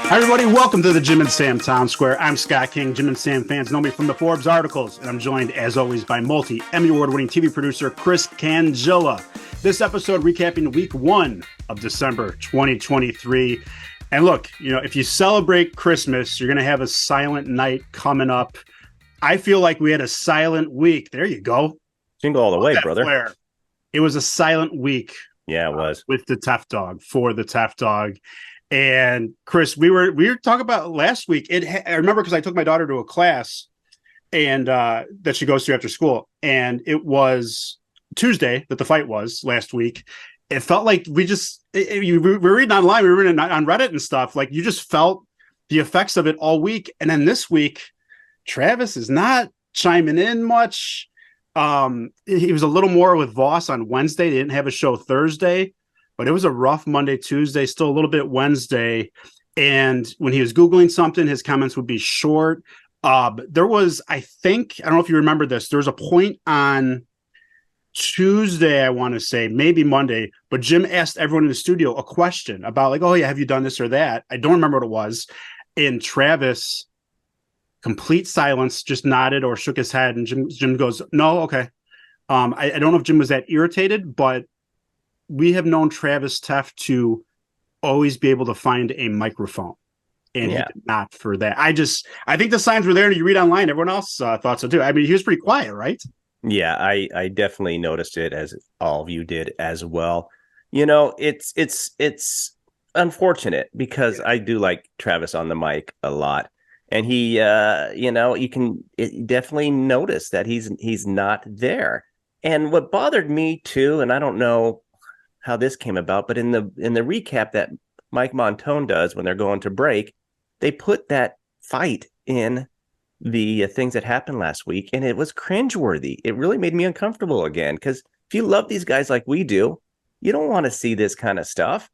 Hi, everybody. Welcome to the Jim and Sam Town Square. I'm Scott King. Jim and Sam fans know me from the Forbes articles, and I'm joined, as always, by multi-Emmy award-winning TV producer Chris Cangilla. This episode recapping week 1 of December 2023. And look, if you celebrate Christmas, you're going to have a silent night coming up. I feel like we had a silent week. There you go. Jingle all the way, brother. Flair. It was a silent week. Yeah, it was. With the Tefft dog, for the Tefft dog. And Chris, we were talking about last week. I remember because I took my daughter to a class and that she goes to after school. And it was Tuesday that the fight was last week. It felt like we were reading online, we were reading on Reddit and stuff. Like you just felt the effects of it all week. And then this week, Travis is not chiming in much. He was a little more with Voss on Wednesday. They didn't have a show Thursday. But it was a rough Monday, Tuesday, still a little bit Wednesday. And when he was Googling something, his comments would be short. There was, I don't know if you remember this, there was a point on Tuesday, I want to say, maybe Monday, but Jim asked everyone in the studio a question about like, oh yeah, have you done this or that? I don't remember what it was. And Travis, complete silence, just nodded or shook his head. And Jim goes, no, okay. I don't know if Jim was that irritated, but we have known Travis Tefft to always be able to find a microphone, and he did not for that. I think the signs were there, and you read online, everyone else thought so too. I mean, he was pretty quiet, right? Yeah, I definitely noticed it, as all of you did as well. It's unfortunate because I do like Travis on the mic a lot, and he, you can definitely notice that he's not there. And what bothered me too, and I don't know how this came about, but in the recap that Mike Montone does when they're going to break, they put that fight in the things that happened last week, and it was cringeworthy. It really made me uncomfortable again, because if you love these guys like we do, you don't want to see this kind of stuff.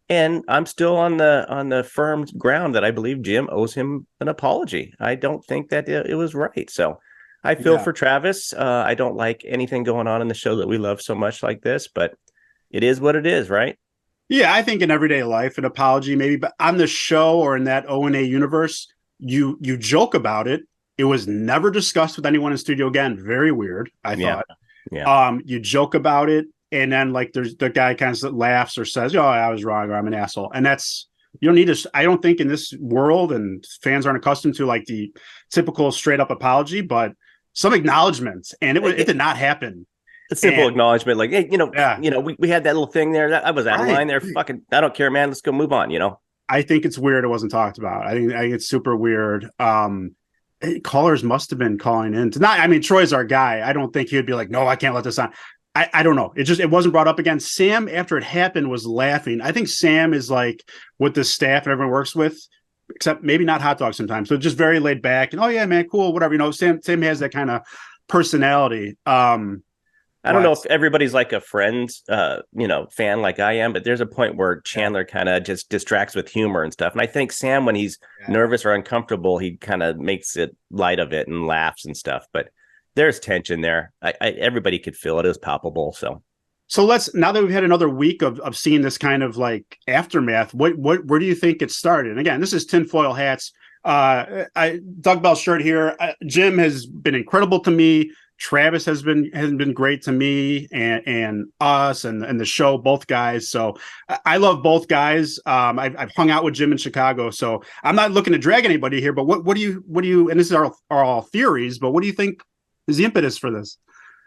And I'm still on the firm ground that I believe Jim owes him an apology. I don't think that it was right. So I feel for Travis. I don't like anything going on in the show that we love so much like this, but it is what it is, right? Yeah, I think in everyday life, an apology maybe, but on the show or in that O&A universe, you joke about it. It was never discussed with anyone in studio again. Very weird, I thought. Yeah. You joke about it, and then like there's the guy kind of laughs or says, "Oh, I was wrong," or "I'm an asshole," and that's you don't need to. I don't think in this world, and fans aren't accustomed to like the typical straight up apology, but some acknowledgments, and it did not happen. A simple acknowledgement, like, hey, we had that little thing there. I was out of line there. Fucking, I don't care, man. Let's go move on. I think it's weird it wasn't talked about. I think it's super weird. Callers must have been calling in. Troy's our guy. I don't think he would be like, no, I can't let this on. I don't know. It wasn't brought up again. Sam, after it happened, was laughing. I think Sam is like with the staff and everyone works with, except maybe not hot dog sometimes. So just very laid back and, oh yeah, man, cool, whatever. Sam has that kind of personality. I don't know if everybody's like a Friends, fan like I am, but there's a point where Chandler kind of just distracts with humor and stuff. And I think Sam, when he's nervous or uncomfortable, he kind of makes it light of it and laughs and stuff. But there's tension there. Everybody could feel it. It was palpable. So now that we've had another week of seeing this kind of like aftermath, where do you think it started? And again, this is tinfoil hats. Doug Bell shirt here. Jim has been incredible to me. Travis has been great to me and us and the show, both guys. So I love both guys. I've hung out with Jim in Chicago, so I'm not looking to drag anybody here. But what do you? And this is are all theories, but what do you think is the impetus for this?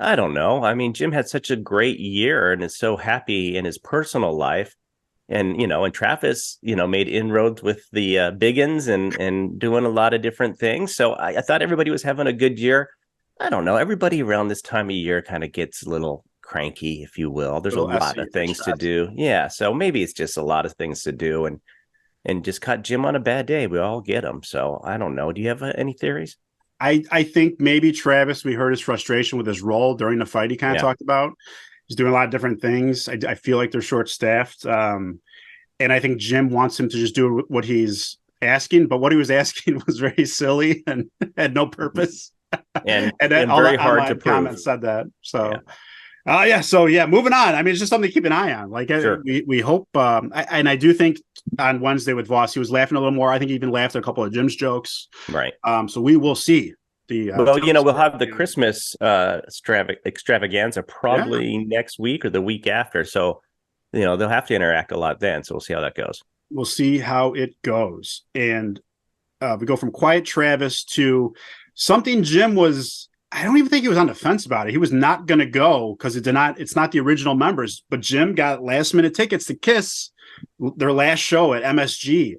I don't know. I mean, Jim had such a great year and is so happy in his personal life. And, and Travis, made inroads with the biggins and doing a lot of different things. So I thought everybody was having a good year. I don't know. Everybody around this time of year kind of gets a little cranky, if you will. There's a lot of things to do. Yeah. So maybe it's just a lot of things to do and just caught Jim on a bad day. We all get them. So I don't know. Do you have any theories? I think maybe Travis, we heard his frustration with his role during the fight he kind of talked about. He's doing a lot of different things. I feel like they're short-staffed. And I think Jim wants him to just do what he's asking. But what he was asking was very silly and had no purpose. And very hard to prove. Comments said that. So Yeah. So yeah, moving on. I mean, it's just something to keep an eye on. Like Sure. we hope. And I do think on Wednesday with Voss, he was laughing a little more. I think he even laughed at a couple of Jim's jokes. Right. So we will see the. Well, we'll have the Christmas extravaganza Yeah, probably next week or the week after. So, they'll have to interact a lot then. So we'll see how that goes. we'll see how it goes. And we go from quiet Travis to something Jim was. I don't even think he was on the fence about it. He was not going to go because it's not the original members. But Jim got last minute tickets to Kiss their last show at MSG,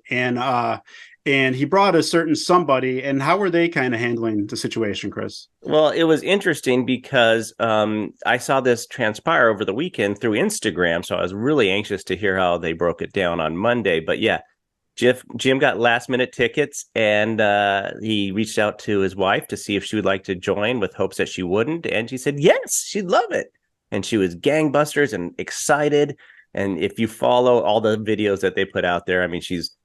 and he brought a certain somebody. And how were they kind of handling the situation, Chris? Well, it was interesting because I saw this transpire over the weekend through Instagram. So I was really anxious to hear how they broke it down on Monday. But yeah, Jim got last minute tickets, and he reached out to his wife to see if she would like to join with hopes that she wouldn't. And she said, yes, she'd love it. And she was gangbusters and excited. And if you follow all the videos that they put out there, I mean,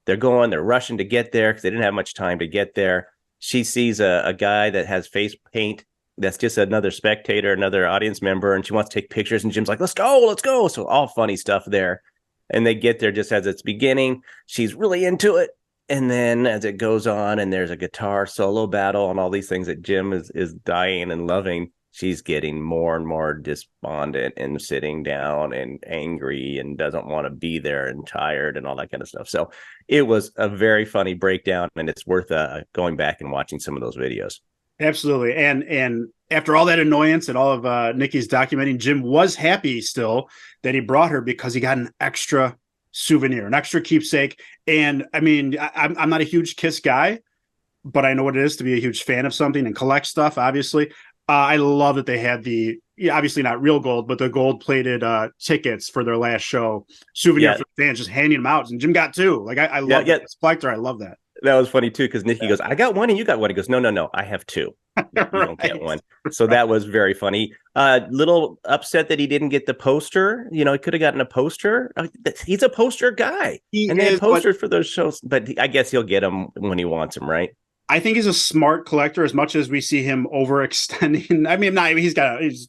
they're rushing to get there because they didn't have much time to get there. She sees a guy that has face paint that's just another spectator, another audience member, and she wants to take pictures. And Jim's like, let's go. So all funny stuff there. And they get there just as it's beginning. She's really into it. And then as it goes on and there's a guitar solo battle and all these things that Jim is dying and loving, she's getting more and more despondent and sitting down and angry and doesn't want to be there and tired and all that kind of stuff. So it was a very funny breakdown, and it's worth going back and watching some of those videos. Absolutely. And after all that annoyance and all of Nikki's documenting, Jim was happy still that he brought her because he got an extra souvenir, an extra keepsake. And I mean, I'm not a huge Kiss guy, but I know what it is to be a huge fan of something and collect stuff, obviously. I love that they had obviously not real gold, but the gold plated tickets for their last show, souvenir for the fans, just handing them out. And Jim got two. Like I love that. As a collector, I love that. That was funny too, because Nikki goes, I got one and you got one. He goes, no, I have two. You don't get one. So that was very funny. Little upset that he didn't get the poster. He could have gotten a poster. He's a poster guy. They have posters for those shows, but I guess he'll get them when he wants them, right? I think he's a smart collector as much as we see him overextending. I mean,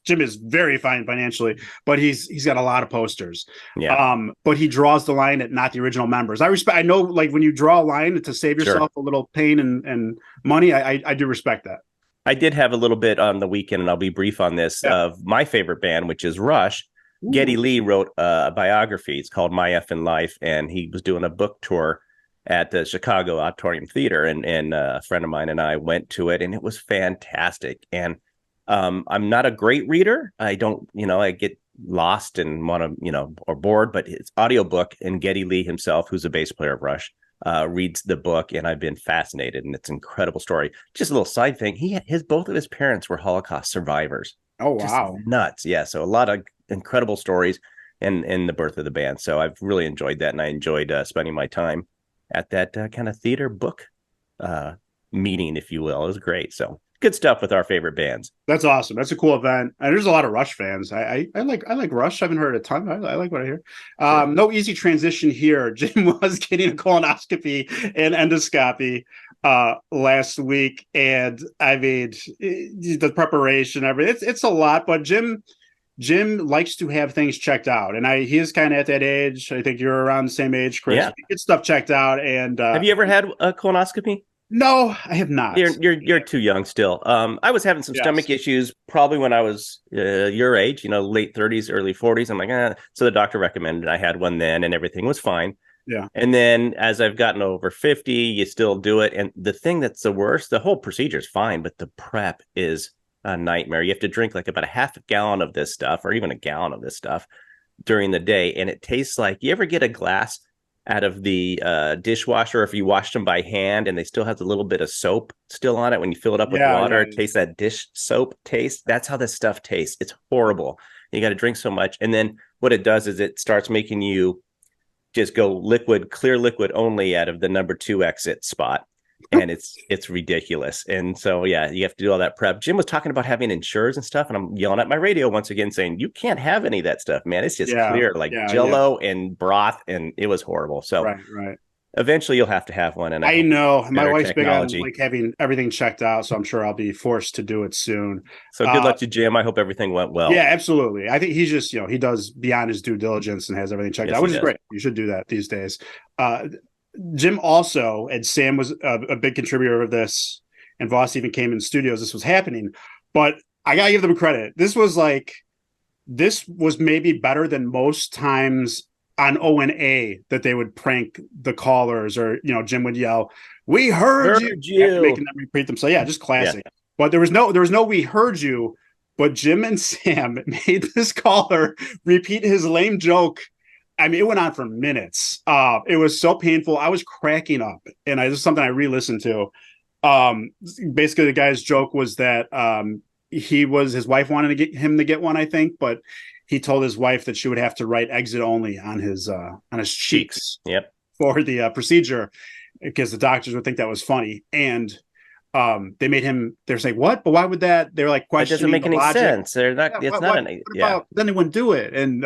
Jim is very fine financially, but he's got a lot of posters. Yeah. But he draws the line at not the original members. I know, like, when you draw a line to save yourself a little pain and money, I do respect that. I did have a little bit on the weekend, and I'll be brief on this, of my favorite band, which is Rush. Ooh. Geddy Lee wrote a biography. It's called My Effin' Life, and he was doing a book tour at the Chicago Auditorium Theater, and a friend of mine and I went to it, and it was fantastic. And I'm not a great reader. I don't, I get lost and want to, or bored, but it's audiobook, and Geddy Lee himself, who's a bass player of Rush, reads the book, and I've been fascinated, and it's an incredible story. Just a little side thing. Both of his parents were Holocaust survivors. Oh, wow. Just nuts. Yeah. So a lot of incredible stories in the birth of the band. So I've really enjoyed that. And I enjoyed spending my time at that kind of theater book meeting, if you will. It was great. So good stuff with our favorite bands. That's awesome. That's a cool event. And there's a lot of Rush fans. I like Rush. I haven't heard a ton. I like what I hear. Sure. No easy transition here. Jim was getting a colonoscopy and endoscopy last week. And I mean, the preparation, everything, it's a lot, but Jim likes to have things checked out, and he is kind of at that age. I think you're around the same age, Chris. Yeah. Get stuff checked out. And have you ever had a colonoscopy? No, I have not. You're too young still. I was having some stomach issues probably when I was your age, late 30s, early 40s. I'm like, so the doctor recommended I had one then, and everything was fine. Yeah. And then as I've gotten over 50, you still do it. And the thing that's the worst, the whole procedure is fine, but the prep is a nightmare. You have to drink like about a half a gallon of this stuff, or even a gallon of this stuff during the day. And it tastes like, you ever get a glass out of the dishwasher, if you washed them by hand and they still have a little bit of soap still on it, when you fill it up with water, it tastes that dish soap taste. That's how this stuff tastes. It's horrible. You got to drink so much. And then what it does is it starts making you just go clear liquid only out of the number 2 exit spot. And it's ridiculous. And so, you have to do all that prep. Jim was talking about having insurers and stuff, and I'm yelling at my radio once again saying, you can't have any of that stuff, man. It's just clear, like Jello and broth, and it was horrible. So right. Eventually, you'll have to have one, and I I hope know my better wife's big on technology. like having everything checked out, so I'm sure I'll be forced to do it soon. So good luck to Jim. I hope everything went Yeah, well. absolutely. I think he's just, he does beyond his due diligence and has everything checked Yes, out, he which is does. great. You should do that these days. Uh, Jim also, and Sam was a big contributor of this, and Voss even came in studios. This was happening, but I gotta give them credit. This was maybe better than most times on O&A that they would prank the callers, or Jim would yell, "We heard you," Heard after you. making them repeat them. So yeah, just Yeah. classic. But there was no "We heard you," but Jim and Sam made this caller repeat his lame joke. I mean, it went on for minutes. It was so painful. I was cracking up, and this is something I re-listened to. Um, Basically, the guy's joke was that his wife wanted to get him to get one, I think, but he told his wife that she would have to write "exit only" on his cheeks Yep. for the procedure, because the doctors would think that was funny. And they made him. They're saying, "What? But why would that?" They're like That doesn't questioning make the any logic. sense. They're not. Yeah, It's not an. what Yeah. about then they wouldn't do it? And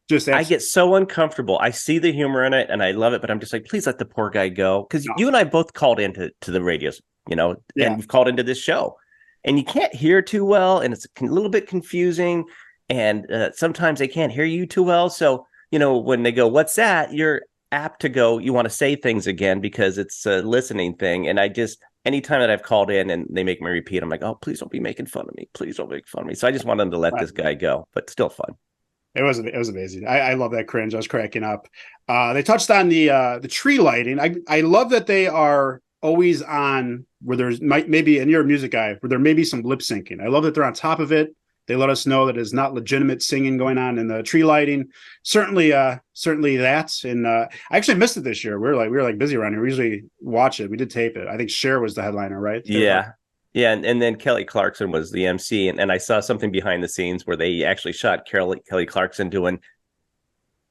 just I absolutely get so uncomfortable. I see the humor in it and I love it, but I'm just like, please let the poor guy go. Because no. you and I both called into the radios, Yeah. and we've called into this show. And you can't hear too well, and it's a little bit confusing. And sometimes they can't hear you too well. So, when they go, "What's that?" You're apt to go, you want to say things again because it's a listening thing. And anytime that I've called in and they make me repeat, I'm like, "Oh, please don't be making fun of me. Please don't make fun of me." So I just want them to let this guy go, but still fun. It was amazing. I love that cringe. I was cracking up. They touched on the tree lighting. I love that they are always on where there's maybe, and you're a music guy, where there may be some lip syncing. I love that they're on top of it. They let us know that it's not legitimate singing going on in the tree lighting. Certainly that. And I actually missed it this year. We were like busy around here. We usually watch it. We did tape it. I think Cher was the headliner, right? Yeah. Yeah, and then Kelly Clarkson was the MC, and I saw something behind the scenes where they actually shot Kelly Clarkson doing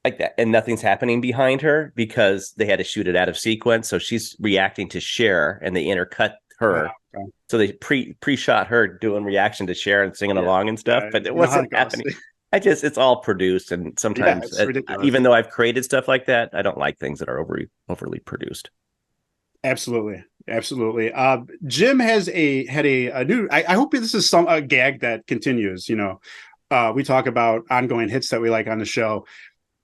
like that, and nothing's happening behind her because they had to shoot it out of sequence. So she's reacting to Cher, and they intercut her. Oh, okay. So they pre-shot her doing reaction to Cher and singing along and stuff, but it wasn't happening. It's all produced, and sometimes, even though I've created stuff like that, I don't like things that are overly produced. Absolutely. Jim had a new. I hope this is a gag that continues. We talk about ongoing hits that we like on the show.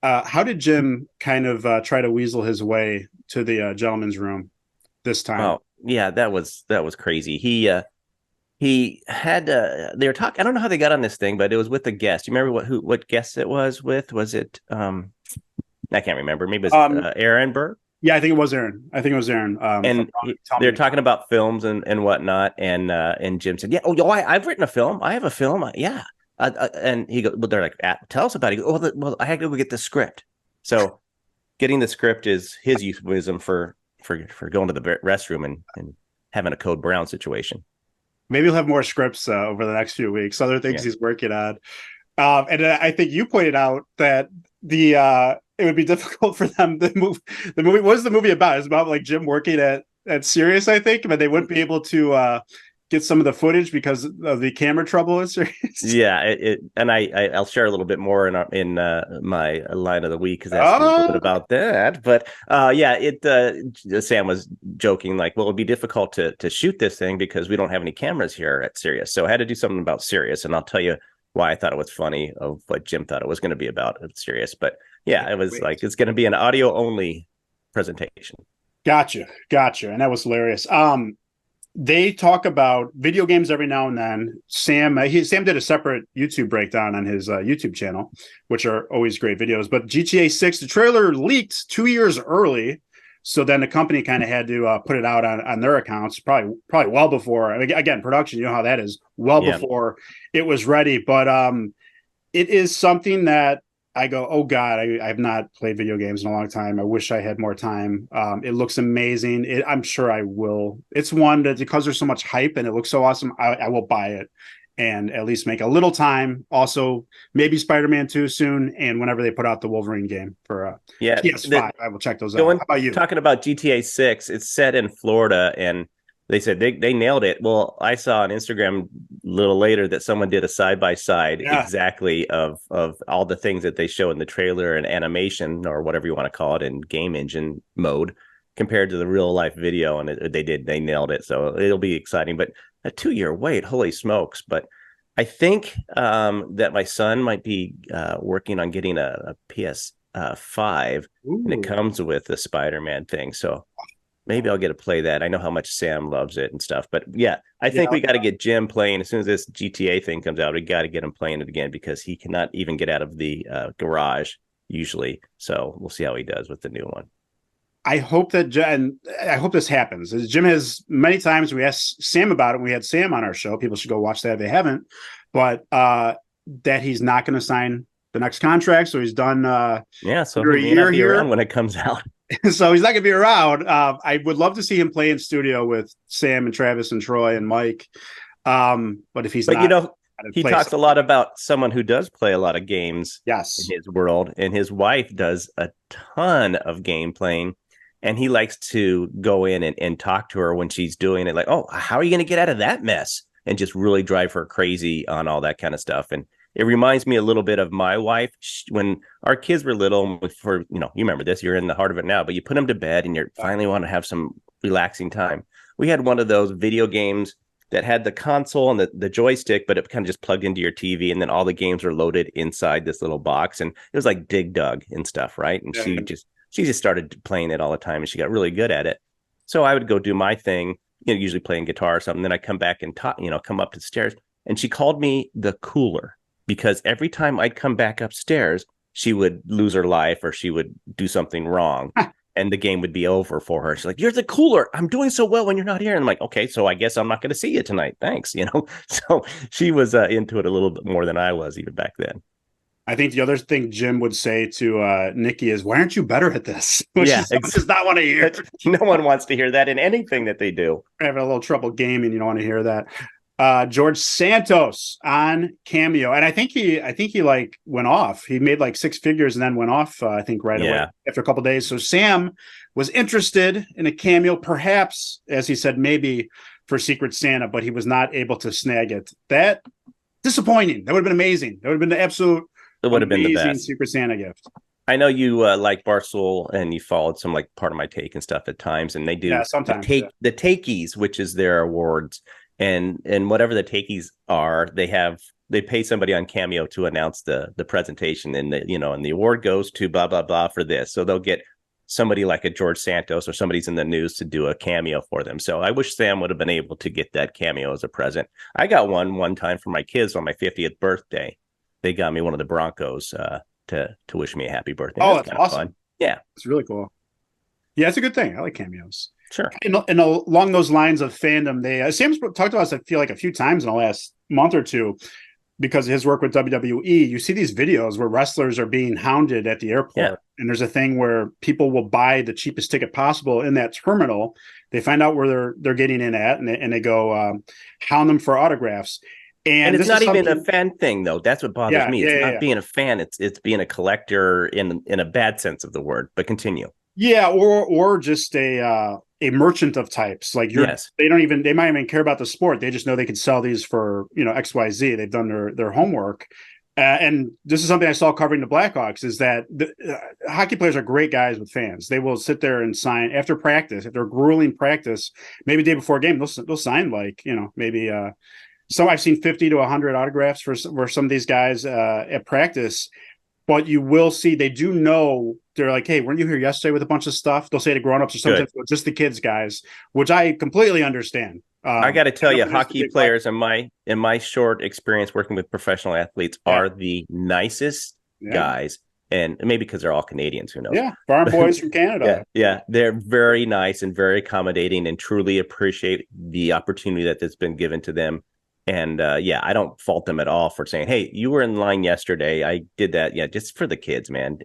How did Jim kind of try to weasel his way to the gentleman's room this time? Oh yeah, that was crazy. He had they were talking. I don't know how they got on this thing, but it was with a guest. You remember what guest it was with? Was it I can't remember. Maybe it was Aaron Burr. Yeah, I think it was Aaron. And they're talking about films and whatnot. And Jim said, "Yeah, I've written a film. I have a film. Yeah." And he goes, "Well, they're like, tell us about it." He goes, "Well, I had to go get the script." So, getting the script is his euphemism for going to the restroom and having a Code Brown situation. Maybe he'll have more scripts over the next few weeks. Other things he's working on. And I think you pointed out that it would be difficult for them to move the movie. What is the movie about? It's about like Jim working at Sirius, I think, but they wouldn't be able to get some of the footage because of the camera trouble at Sirius. Yeah, and I'll share a little bit more in my line of the week because that's a little bit about that. But Sam was joking like, well, it'd be difficult to shoot this thing because we don't have any cameras here at Sirius, so I had to do something about Sirius, and I'll tell you why I thought it was funny of what Jim thought it was going to be about at Sirius. But yeah, it was like it's going to be an audio only presentation. Gotcha, and that was hilarious. They talk about video games every now and then. Sam did a separate YouTube breakdown on his YouTube channel, which are always great videos. But GTA 6, the trailer leaked 2 years early, so then the company kind of had to put it out on their accounts, probably well before. Again, production, you know how that is, before it was ready. But it is something that I go, oh God, I have not played video games in a long time. I wish I had more time. It looks amazing. I'm sure I will. It's one that because there's so much hype and it looks so awesome, I will buy it and at least make a little time. Also, maybe Spider-Man 2 soon, and whenever they put out the Wolverine game for PS5, I will check those out. How about you? Talking about GTA 6, it's set in Florida, and they said they nailed it. Well, I saw on Instagram a little later that someone did a side-by-side exactly of all the things that they show in the trailer and animation or whatever you want to call it in game engine mode. compared to the real life video, and they nailed it. So it'll be exciting. But a 2-year wait, holy smokes! But I think that my son might be working on getting a PS5, and it comes with the Spider-Man thing. So maybe I'll get to play that. I know how much Sam loves it and stuff. But yeah, I think we got to get Jim playing as soon as this GTA thing comes out. We got to get him playing it again because he cannot even get out of the garage usually. So we'll see how he does with the new one. I hope that, and I hope this happens. As Jim has many times, we asked Sam about it. We had Sam on our show. People should go watch that if they haven't. But that he's not going to sign the next contract, so he's done. So he may not be around when it comes out. So he's not going to be around. I would love to see him play in studio with Sam and Travis and Troy and Mike. But if he's not, he talks a lot about someone who does play a lot of games. Yes, in his world, and his wife does a ton of game playing. And he likes to go in and talk to her when she's doing it, like, oh, how are you going to get out of that mess? And just really drive her crazy on all that kind of stuff. And it reminds me a little bit of my wife. When our kids were little, you remember this, you're in the heart of it now, but you put them to bed and you finally want to have some relaxing time. We had one of those video games that had the console and the joystick, but it kind of just plugged into your TV. And then all the games are loaded inside this little box. And it was like Dig Dug and stuff, right? And she just started playing it all the time, and she got really good at it. So I would go do my thing, usually playing guitar or something. Then I come back and come up the stairs, and she called me the cooler because every time I'd come back upstairs, she would lose her life or she would do something wrong, and the game would be over for her. She's like, "You're the cooler. I'm doing so well when you're not here." And I'm like, "Okay, so I guess I'm not going to see you tonight. Thanks." So she was into it a little bit more than I was even back then. I think the other thing Jim would say to Nikki is, "Why aren't you better at this?" Which does not want to hear. No one wants to hear that in anything that they do. Having a little trouble gaming, you don't want to hear that. George Santos on Cameo, and I think he like went off. He made like 6 figures and then went off. I think right away after a couple of days. So Sam was interested in a cameo, perhaps, as he said, maybe for Secret Santa, but he was not able to snag it. That disappointing. That would have been amazing. That would have been the absolute. It would have been the best Secret Santa gift. I know you like Barstool, and you followed some like Part of My Take and stuff at times, and they do sometimes the takies, which is their awards, and whatever the takies are, they pay somebody on Cameo to announce the presentation, and and the award goes to blah blah blah for this. So they'll get somebody like a George Santos or somebody's in the news to do a cameo for them. So I wish Sam would have been able to get that cameo as a present. I got one time for my kids on my 50th birthday. They got me one of the Broncos to wish me a happy birthday. Oh, that's awesome. Fun. Yeah. It's really cool. Yeah, it's a good thing. I like cameos. Sure. And along those lines of fandom, Sam's talked to us, I feel like, a few times in the last month or two because of his work with WWE. You see these videos where wrestlers are being hounded at the airport. Yeah. And there's a thing where people will buy the cheapest ticket possible in that terminal. They find out where they're getting in at, and they go hound them for autographs. And it's not even a fan thing, though. That's what bothers me. It's not being a fan. It's being a collector in a bad sense of the word. But continue. Yeah, or just a merchant of types. Like they might even care about the sport. They just know they can sell these for XYZ. They've done their homework. And this is something I saw covering the Blackhawks, is that hockey players are great guys with fans. They will sit there and sign after practice, after a grueling practice, maybe the day before a game, they'll sign maybe so I've seen 50 to 100 autographs for some of these guys at practice. But you will see they do know. They're like, "Hey, weren't you here yesterday with a bunch of stuff?" They'll say to grown-ups or sometimes just the kids guys, which I completely understand. I got to tell you, hockey players in my short experience working with professional athletes are the nicest guys. And maybe because they're all Canadians, who knows? Yeah, farm boys from Canada. Yeah, they're very nice and very accommodating and truly appreciate the opportunity that's been given to them. And I don't fault them at all for saying, "Hey, you were in line yesterday. I did that." Yeah, just for the kids, man.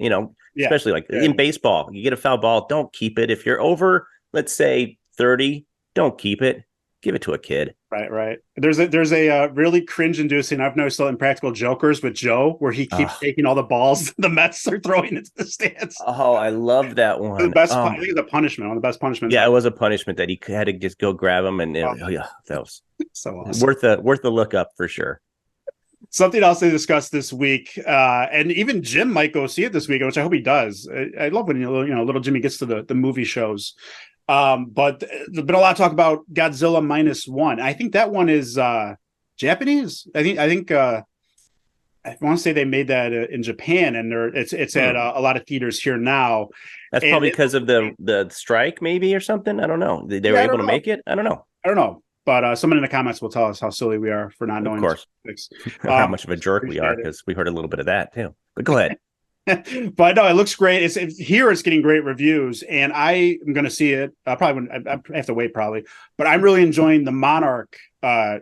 Especially like in baseball, you get a foul ball, don't keep it. If you're over, let's say 30, don't keep it. Give it to a kid. Right. There's a really cringe-inducing. I've noticed Impractical Jokers with Joe, where he keeps taking all the balls the Mets are throwing into the stands. Oh, I love that one. The best, I think it's a punishment. One of the best punishments. Yeah, it was a punishment that he had to just go grab them, and that was so awesome. worth a look up for sure. Something else they discussed this week, and even Jim might go see it this week, which I hope he does. I love when little Jimmy gets to the movie shows. But there's been a lot of talk about Godzilla -1. I think that one is Japanese. I think I want to say they made that in Japan, and it's at a lot of theaters here now. That's probably because of the strike, maybe, or something. I don't know. They were able to make it. I don't know. But someone in the comments will tell us how silly we are for not knowing. Of course. How much of a jerk we are, because we heard a little bit of that too. But go ahead. But no, it looks great. It's getting great reviews, and I am going to see it. I have to wait probably, but I'm really enjoying the Monarch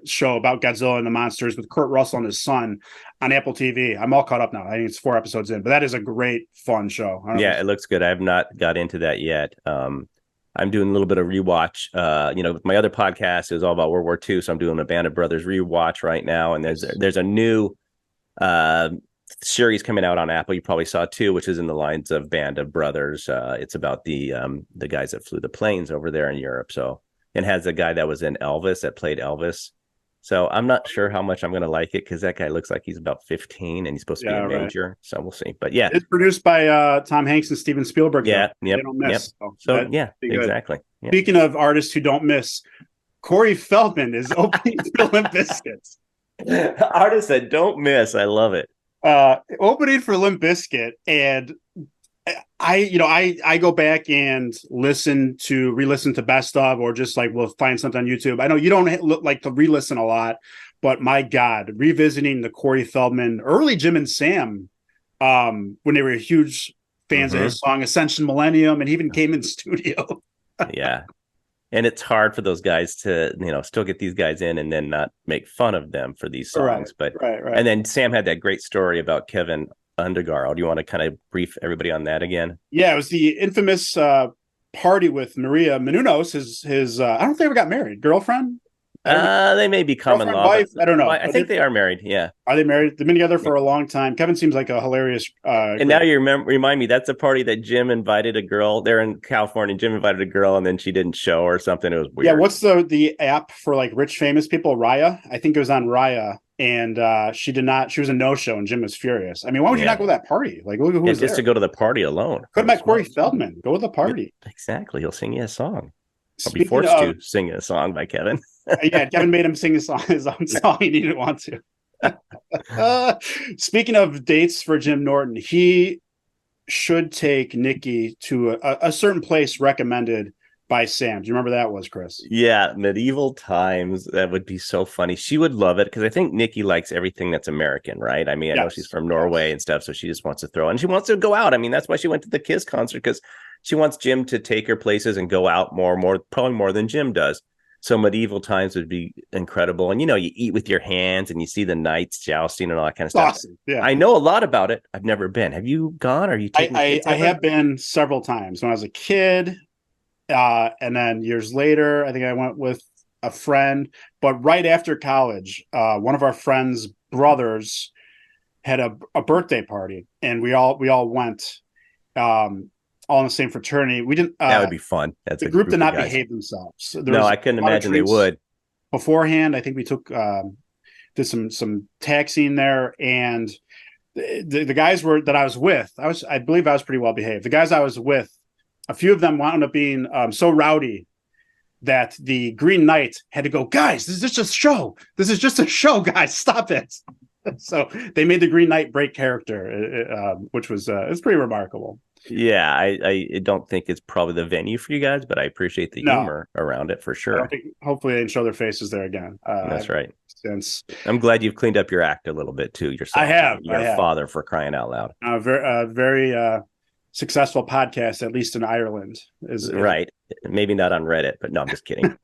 show about Godzilla and the monsters with Kurt Russell and his son on Apple TV. I'm all caught up now. I think it's 4 episodes in, but that is a great, fun show. Yeah, it looks good. I have not got into that yet. I'm doing a little bit of rewatch. With my other podcast, it was all about World War II, so I'm doing a Band of Brothers rewatch right now, and there's a new series coming out on Apple. You probably saw too, which is in the lines of Band of Brothers. It's about the guys that flew the planes over there in Europe. So, and has a guy that was in Elvis that played Elvis. So I'm not sure how much I'm going to like it, because that guy looks like he's about 15 and he's supposed to be a major. Right. So we'll see. But yeah, it's produced by Tom Hanks and Steven Spielberg. Yeah, They don't miss. Yep. So yeah, exactly. Yep. Speaking of artists who don't miss, Corey Feldman is opening for Limp Bizkit. Artists that don't miss. I love it. Opening for Limp Bizkit, and I go back and re-listen to best of, or just like we'll find something on YouTube. I know you don't like to re-listen a lot, but my God, revisiting the Corey Feldman, early Jim and Sam, when they were huge fans of his song Ascension Millennium, and he even came in studio. Yeah. And it's hard for those guys to, still get these guys in and then not make fun of them for these songs. Right. And then Sam had that great story about Kevin Undergaro. Do you want to kind of brief everybody on that again? Yeah, it was the infamous party with Maria Menounos, his I don't think they ever got married. Girlfriend? They may be common law. Wife? I don't know. I think they are married. Yeah. Are they married? They've been together for a long time. Kevin seems like a hilarious. And now you remind me, that's a party that Jim invited a girl. They're in California. Jim invited a girl, and then she didn't show or something. It was weird. Yeah. What's the app for like rich famous people? Raya. I think it was on Raya. And she did not. She was a no-show, and Jim was furious. I mean, why would you not go to that party? Like, who was just there? To go to the party alone? Could have met Corey Feldman. Go to the party. Yeah, exactly. He'll sing you a song. I'll be forced to sing a song by Kevin. Yeah, Kevin made him sing his own song. He didn't want to. Speaking of dates for Jim Norton, he should take Nikki to a certain place recommended by Sam. Do you remember that was, Chris? Yeah, Medieval Times. That would be so funny. She would love it, because I think Nikki likes everything that's American, right? I mean, I know she's from Norway and stuff, so she just wants to throw, and she wants to go out. I mean, that's why she went to the Kiss concert, because she wants Jim to take her places and go out more, probably more than Jim does. So Medieval Times would be incredible. And, you eat with your hands and you see the knights jousting and all that kind of stuff. Awesome. Yeah. I know a lot about it. I've never been. Have you gone? Are you taking I have been several times when I was a kid. And then years later, I think I went with a friend. But right after college, one of our friends' brothers had a birthday party, and we all went. All in the same fraternity. We didn't. That would be fun. That's the group did not behave themselves. I couldn't imagine they would. Beforehand, I think we did some taxiing there, and the guys that I was with, I believe I was pretty well behaved. The guys I was with, a few of them wound up being so rowdy that the Green Knight had to go, guys, this is just a show. This is just a show, guys. Stop it. So they made the Green Knight break character, which was it's pretty remarkable. Yeah, I don't think it's probably the venue for you guys, but I appreciate the humor around it for sure. Hopefully they didn't show their faces there again. That's right. I'm glad you've cleaned up your act a little bit too yourself. I have. You're a father, for crying out loud. Very successful podcast, at least in Ireland. Is right. Maybe not on Reddit, but no, I'm just kidding.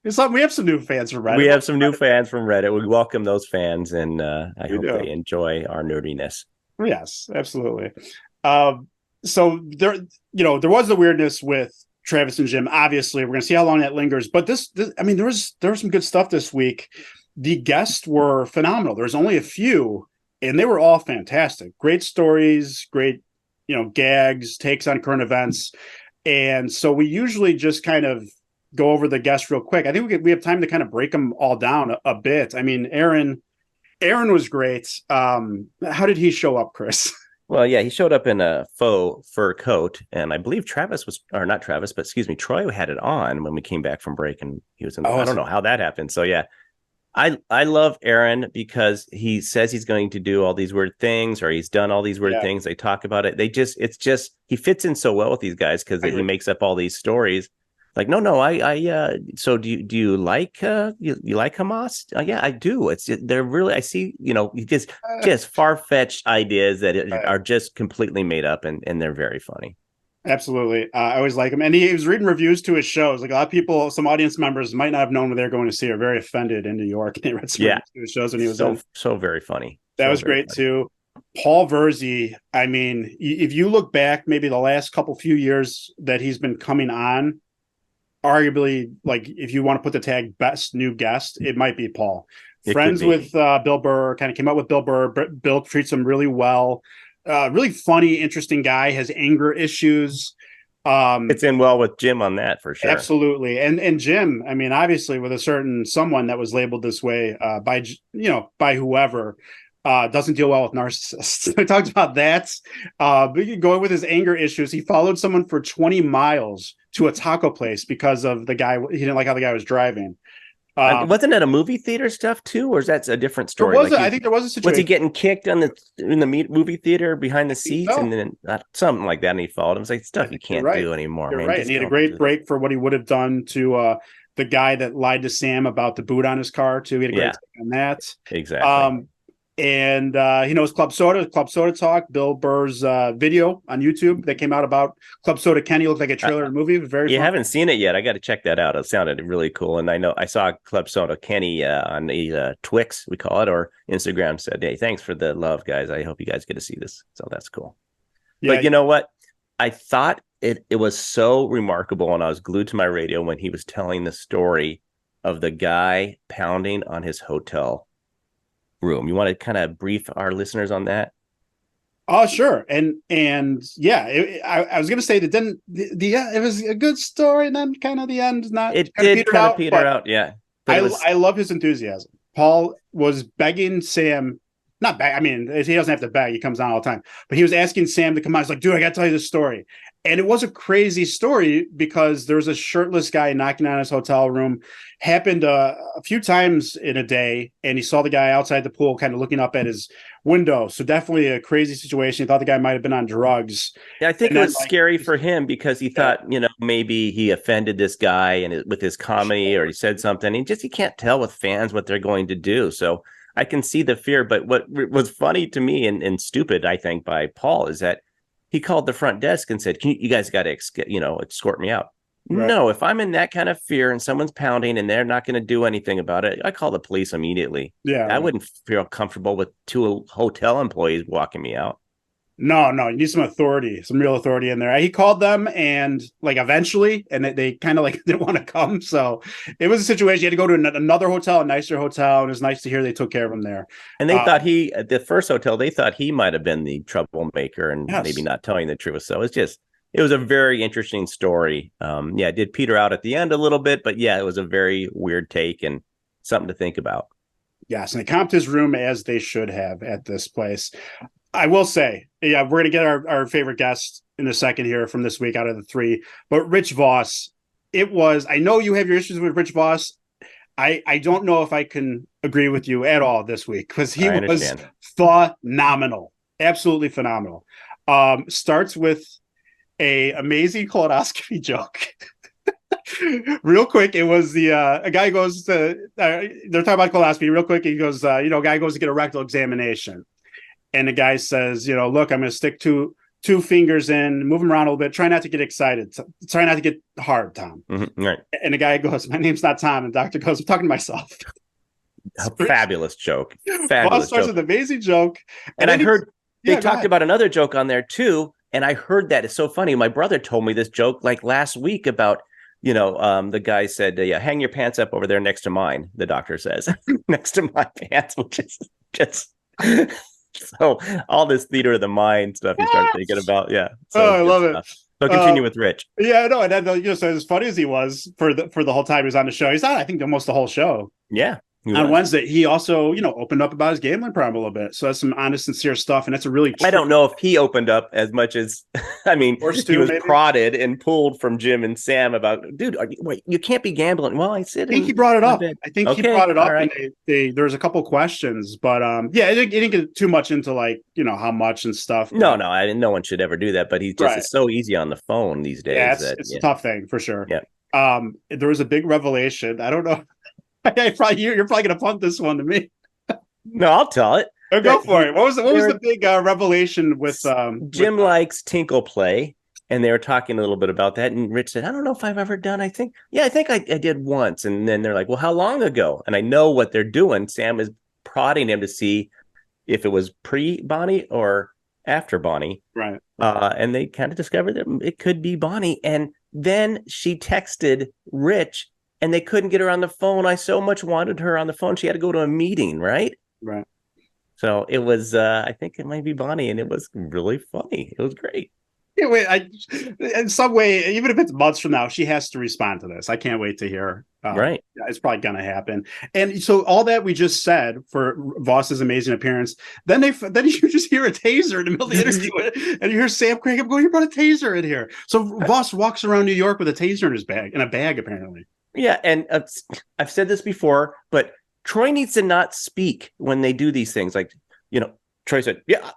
We have some new fans from Reddit. We have some new fans from Reddit. We welcome those fans, and I hope they enjoy our nerdiness. Yes, absolutely. So there was the weirdness with Travis and Jim. Obviously, we're going to see how long that lingers. But there was some good stuff this week. The guests were phenomenal. There was only a few, and they were all fantastic. Great stories, great, gags, takes on current events. And so we usually just kind of go over the guests real quick. I think we have time to kind of break them all down a bit. I mean, Aaron, Aaron was great. How did he show up, Chris? Well, yeah, he showed up in a faux fur coat, and I believe Travis was, or not Travis, but excuse me, Troy had it on when we came back from break, and he was in. I don't know how that happened. So yeah, I love Aaron because he says he's going to do all these weird things, or he's done all these weird things. They talk about it. It's just he fits in so well with these guys because he makes up all these stories. Like, so do you like you like Hamas? Yeah, I do. They're really, I see, just far-fetched ideas that are just completely made up, and they're very funny. Absolutely. I always like him. And he was reading reviews to his shows. Like a lot of people, some audience members might not have known what they're going to see, are very offended in New York. They read some reviews to his shows when he was so very funny. That was great too. Paul Verzi, I mean, if you look back maybe the last few years that he's been coming on, arguably, like if you want to put the tag best new guest, it might be Paul. Friends with Bill Burr, kind of came up with Bill Burr. Bill treats him really well. Really funny, interesting guy, has anger issues. It's in well with Jim on that for sure. Absolutely. And Jim, I mean, obviously with a certain someone that was labeled this way by whoever, doesn't deal well with narcissists. I talked about that. Going with his anger issues, he followed someone for 20 miles to a taco place because of the guy. He didn't like how the guy was driving. Wasn't that a movie theater stuff too, or is that a different story? I think there was a situation. Was he getting kicked in the movie theater behind the seats, and then something like that, and he followed him? It's like stuff you can't do anymore. You're man. right. And he had a great break for what he would have done to the guy that lied to Sam about the boot on his car too. He had a great take on that. Exactly. And he knows Club Soda Talk, Bill Burr's video on YouTube that came out about Club Soda Kenny. Looked like a trailer and movie. It was very fun. Haven't seen it yet. I got to check that out. It sounded really cool. And I know I saw Club Soda Kenny on the Twix, we call it, or Instagram, said, "Hey, thanks for the love, guys. I hope you guys get to see this." So that's cool. Yeah, but you know what? I thought it was so remarkable, and I was glued to my radio when he was telling the story of the guy pounding on his hotel room. You want to kind of brief our listeners on that? Oh, sure. And yeah, I was going to say that then it was a good story, and then kind of the end, it did kind of peter out. Yeah. I love his enthusiasm. Paul was begging Sam, not beg. I mean, he doesn't have to beg. He comes on all the time, but he was asking Sam to come on. He's like, dude, I got to tell you this story. And it was a crazy story because there was a shirtless guy knocking on his hotel room. Happened a few times in a day, and he saw the guy outside the pool kind of looking up at his window. So definitely a crazy situation. He thought the guy might have been on drugs. Yeah, I think it was scary for him because he thought, maybe he offended this guy and with his comedy, or he said something. He can't tell with fans what they're going to do. So I can see the fear. But what was funny to me and stupid, I think, by Paul is that he called the front desk and said, you guys got to, escort me out. Right. No, if I'm in that kind of fear and someone's pounding and they're not going to do anything about it, I call the police immediately. Yeah. I wouldn't feel comfortable with two hotel employees walking me out. No, you need some authority, some real authority in there. He called them and eventually, and they kind of didn't want to come. So it was a situation. You had to go to another hotel, a nicer hotel. And it was nice to hear they took care of him there. And they thought at the first hotel, they thought he might've been the troublemaker and maybe not telling the truth. So it was a very interesting story. It did peter out at the end a little bit, but it was a very weird take and something to think about. Yes. And they comped his room as they should have at this place. I will say, we're going to get our favorite guest in a second here from this week out of the three, but Rich Voss, I know you have your issues with Rich Voss. I don't know if I can agree with you at all this week because he was phenomenal, absolutely phenomenal. Starts with a amazing colonoscopy joke. Real quick, it was a guy goes to, they're talking about colonoscopy real quick. He goes, a guy goes to get a rectal examination. And the guy says, look, I'm going to stick two fingers in, move them around a little bit. Try not to get excited. Try not to get hard, Tom. Mm-hmm, right. And the guy goes, my name's not Tom. And the doctor goes, I'm talking to myself. A fabulous joke. Boss starts with an amazing joke. And I heard they talked about another joke on there too. And I heard that. It's so funny. My brother told me this joke last week about, the guy said, hang your pants up over there next to mine. The doctor says next to my pants, which is just... So all this theater of the mind stuff you start thinking about. Yeah. So I love it. So continue with Rich. Yeah, and then so as funny as he was for the whole time he was on the show, he's on, I think, almost the whole show. Yeah. on Wednesday, he also, opened up about his gambling problem a little bit. So that's some honest, sincere stuff. And that's a really I don't know if he opened up as much as, I mean, he was prodded and pulled from Jim and Sam about, dude, you can't be gambling. Well, I said, I think he brought it up. He brought it up, right. And there was a couple questions, but it didn't get too much into how much and stuff. No, no one should ever do that. But he's just it's so easy on the phone these days. Yeah, it's a tough thing for sure. Yeah. There was a big revelation. I don't know. You're probably gonna punt this one to me. No, I'll tell it. Go for it. What was the big revelation with Jim likes tinkle play, and they were talking a little bit about that. And Rich said, "I don't know if I've ever done. I think I did once." And then they're like, "Well, how long ago?" And I know what they're doing. Sam is prodding him to see if it was pre-Bonnie or after Bonnie, right? And they kind of discovered that it could be Bonnie. And then she texted Rich. And they couldn't get her on the phone. I so much wanted her on the phone. She had to go to a meeting, right? Right. So it was, I think it might be Bonnie, and it was really funny. It was great. Yeah, in some way, even if it's months from now, she has to respond to this. I can't wait to hear. Right. It's probably going to happen. And so all that we just said for Voss's amazing appearance, then you just hear a taser in the middle of the interview, and you hear Sam Craig going, "You brought a taser in here." So Voss walks around New York with a taser in a bag, apparently. Yeah, and I've said this before, but Troy needs to not speak when they do these things. Like, Troy said, "Yeah,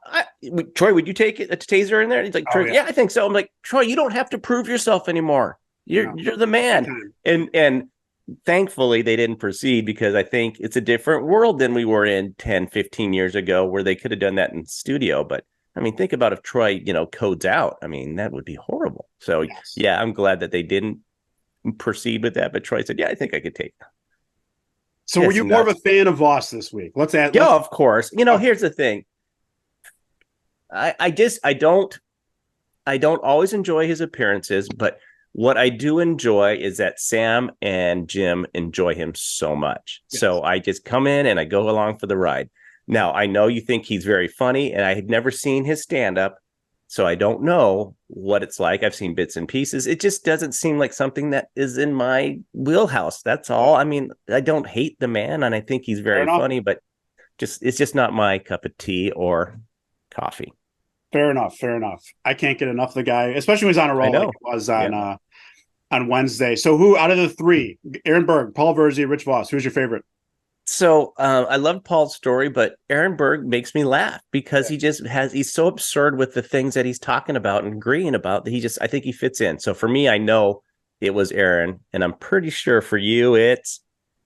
Troy, would you take a taser in there?" And he's like, "Troy, yeah, I think so." I'm like, "Troy, you don't have to prove yourself anymore. You're the man." And thankfully, they didn't proceed because I think it's a different world than we were in 10, 15 years ago where they could have done that in studio. But, I mean, think about if Troy, codes out. I mean, that would be horrible. So, yeah, I'm glad that they didn't proceed with that, but Troy said, "Yeah, I think I could take that." So were you more of a fan of Voss this week? Of course. Here's the thing. I don't always enjoy his appearances, but what I do enjoy is that Sam and Jim enjoy him so much. Yes. So I just come in and I go along for the ride. Now, I know you think he's very funny, and I had never seen his stand-up, so I don't know what it's like. I've seen bits and pieces. It just doesn't seem like something that is in my wheelhouse. That's all. I mean, I don't hate the man, and I think he's very funny, but it's just not my cup of tea or coffee. Fair enough. I can't get enough of the guy, especially when he's on a roll like he was on Wednesday. So who out of the three, Aaron Berg, Paul Verzi, Rich Voss, who's your favorite? So I love Paul's story, but Aaron Berg makes me laugh because he's so absurd with the things that he's talking about and agreeing about that I think he fits in. So for me, I know it was Aaron, and I'm pretty sure for you, it's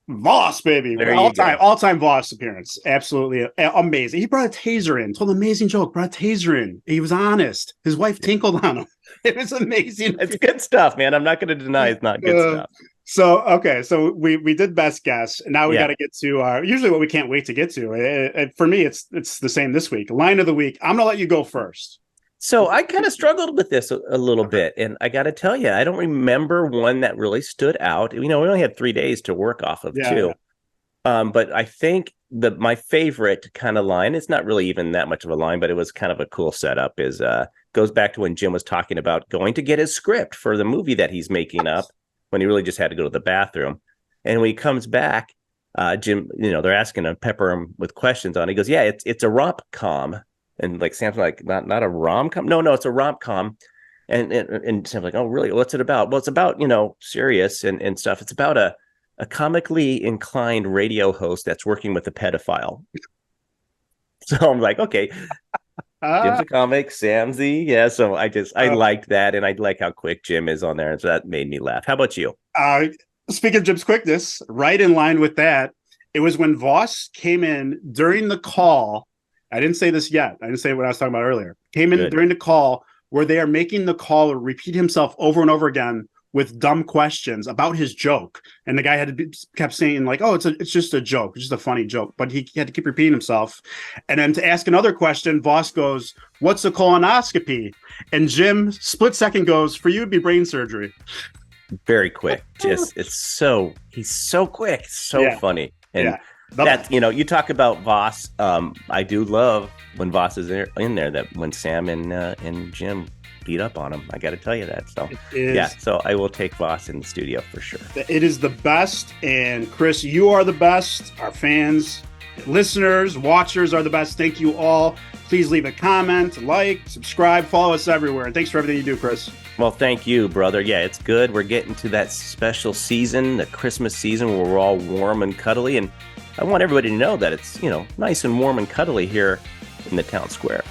Voss, baby. All time Voss appearance. Absolutely amazing. He brought a taser in, told an amazing joke, brought a taser in. He was honest. His wife tinkled on him. It was amazing. It's good stuff, man. I'm not going to deny it's not good stuff. So we did best guess. Now we got to get to usually what we can't wait to get to. For me, it's the same this week. Line of the week. I'm going to let you go first. So I kind of struggled with this a little bit, and I got to tell you, I don't remember one that really stood out. We only had 3 days to work off of too. But I think my favorite kind of line, it's not really even that much of a line, but it was kind of a cool setup, is goes back to when Jim was talking about going to get his script for the movie that he's making up, when he really just had to go to the bathroom. And when he comes back, Jim, they're asking him, pepper him with questions on it. He goes, "Yeah, it's a rom-com." And like Sam's like, not a rom-com? No, it's a rom-com. And Sam's like, "Oh, really? What's it about?" "Well, it's about, serious and stuff. It's about a comically inclined radio host that's working with a pedophile." So I'm like, okay. Jim's a comic, Sam's so I liked that, and I like how quick Jim is on there, and so that made me laugh. How about you? Speaking of Jim's quickness, right in line with that, it was when Voss came in during the call. I didn't say this yet. I didn't say what I was talking about earlier. Came in during the call where they are making the caller repeat himself over and over again with dumb questions about his joke, and the guy kept saying like, "Oh, it's just a joke, it's just a funny joke," but he had to keep repeating himself. And then to ask another question, Voss goes, "What's a colonoscopy?" And Jim, split second, goes, "For you, it'd be brain surgery." Very quick. He's so quick, so funny, and that you talk about Voss. I do love when Voss is in there. That when Sam and Jim beat up on him. I got to tell you that. So Is, yeah, so I will take Voss in the studio for sure. It is the best. And Chris, you are the best. Our fans, listeners, watchers are the best. Thank you all. Please leave a comment, like, subscribe, follow us everywhere. And thanks for everything you do, Chris. Well, thank you, brother. Yeah, it's good. We're getting to that special season, the Christmas season, where we're all warm and cuddly. And I want everybody to know that it's, nice and warm and cuddly here in the town square.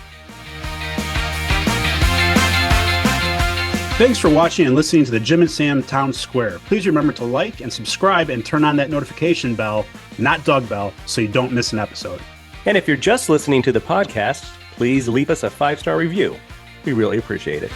Thanks for watching and listening to the Jim and Sam Town Square. Please remember to like and subscribe and turn on that notification bell, not Doug Bell, so you don't miss an episode. And if you're just listening to the podcast, please leave us a 5-star review. We really appreciate it.